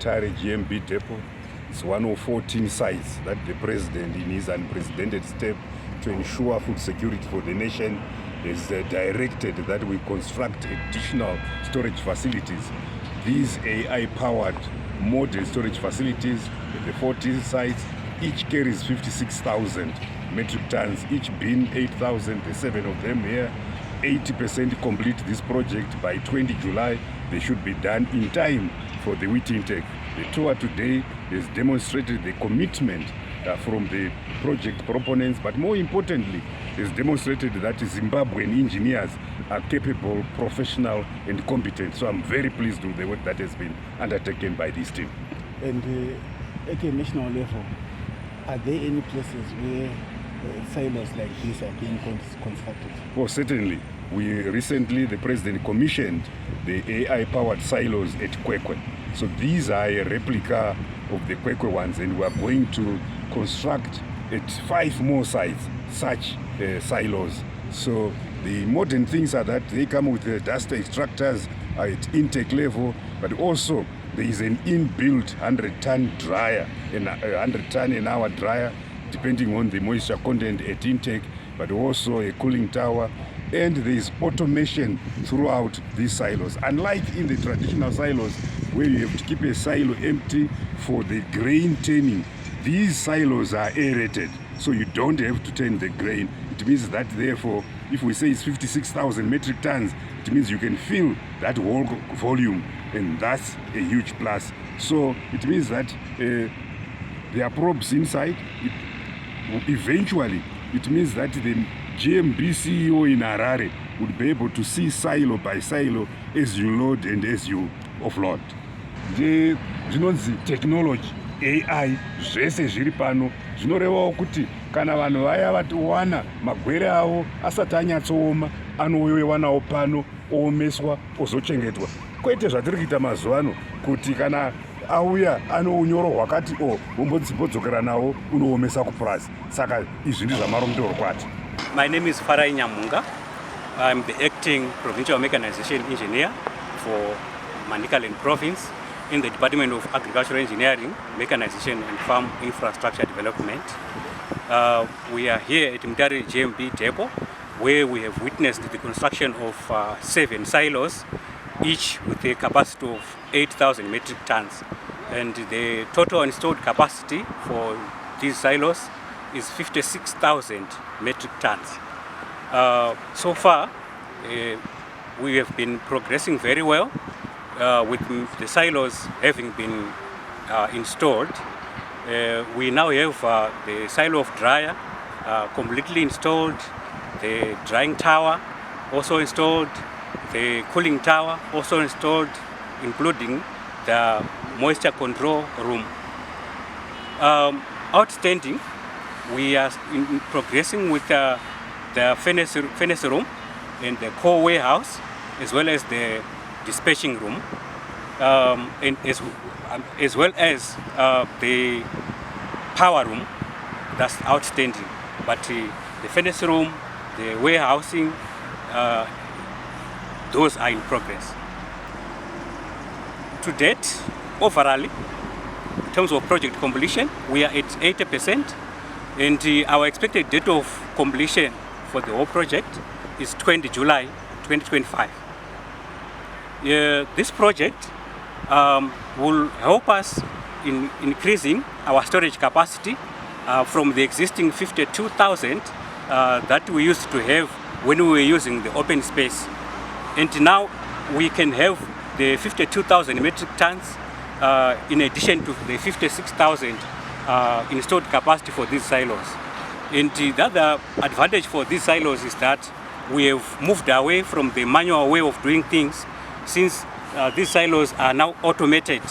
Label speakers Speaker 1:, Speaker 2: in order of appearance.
Speaker 1: Mutare GMB depot. It's one of 14 sites that the President, in his unprecedented step to ensure food security for the nation, has directed that we construct additional storage facilities. These AI-powered modern storage facilities at the 14 sites, each carries 56,000 metric tons, each bin 8,000, the 7 of them here. 80% complete this project by 20 July. They should be done in time for the wheat intake. The tour today has demonstrated the commitment from the project proponents, but more importantly, has demonstrated that Zimbabwean engineers are capable, professional, and competent. So I'm very pleased with the work that has been undertaken by this team.
Speaker 2: And at a national level, are there any places where silos like this are being constructed?
Speaker 1: Oh, certainly. The President commissioned the AI-powered silos at Kwekwe. So these are a replica of the Kwekwe ones, and we are going to construct at 5 more sites such silos. So the modern things are that they come with the dust extractors at intake level, but also there is an inbuilt 100-ton dryer, 100-ton an hour dryer, depending on the moisture content at intake, but also a cooling tower. And there is automation throughout these silos. Unlike in the traditional silos, where you have to keep a silo empty for the grain turning, these silos are aerated, so you don't have to turn the grain. It means that, therefore, if we say it's 56,000 metric tons, it means you can fill that whole volume, and that's a huge plus. So it means that there are probes inside. Eventually, it means that the GMB CEO in Harare would be able to see silo by silo as you load and as you offload. Zvinonzi technology, AI, zvese zviri pano zvinorevawo kuti kana vanhu vaya vatowana magwere avo asati anyatsooma anowanawo pano oomeswa ozochengetwa. Kwete zvatiri kuita mazuva ano kuti kana auya ano unyoro hwakati wombodzokera nawo unoomesa kupurazi. Saka izvi ndizvo zvamarondoro kwati.
Speaker 3: My name is Farai Nyamunga. I'm the acting provincial mechanization engineer for Manicaland province in the Department of Agricultural Engineering, Mechanization and Farm Infrastructure Development. We are here at Mutare GMB depot, where we have witnessed the construction of 7 silos, each with a capacity of 8,000 metric tons. And the total installed capacity for these silos is 56,000 metric tons. So far, we have been progressing very well with the silos having been installed. We now have the silo of dryer completely installed, the drying tower also installed, the cooling tower also installed, including the moisture control room. Outstanding, we are progressing with the furnace room and the core warehouse, as well as the dispatching room, and as well as the power room. That's outstanding. But the furnace room, the warehousing, those are in progress. To date, overall, in terms of project completion, we are at 80%, and our expected date of completion for the whole project is 20 July 2025. This project will help us in increasing our storage capacity from the existing 52,000 that we used to have when we were using the open space. And now we can have the 52,000 metric tons in addition to the 56,000 installed capacity for these silos. And the other advantage for these silos is that we have moved away from the manual way of doing things, since these silos are now automated.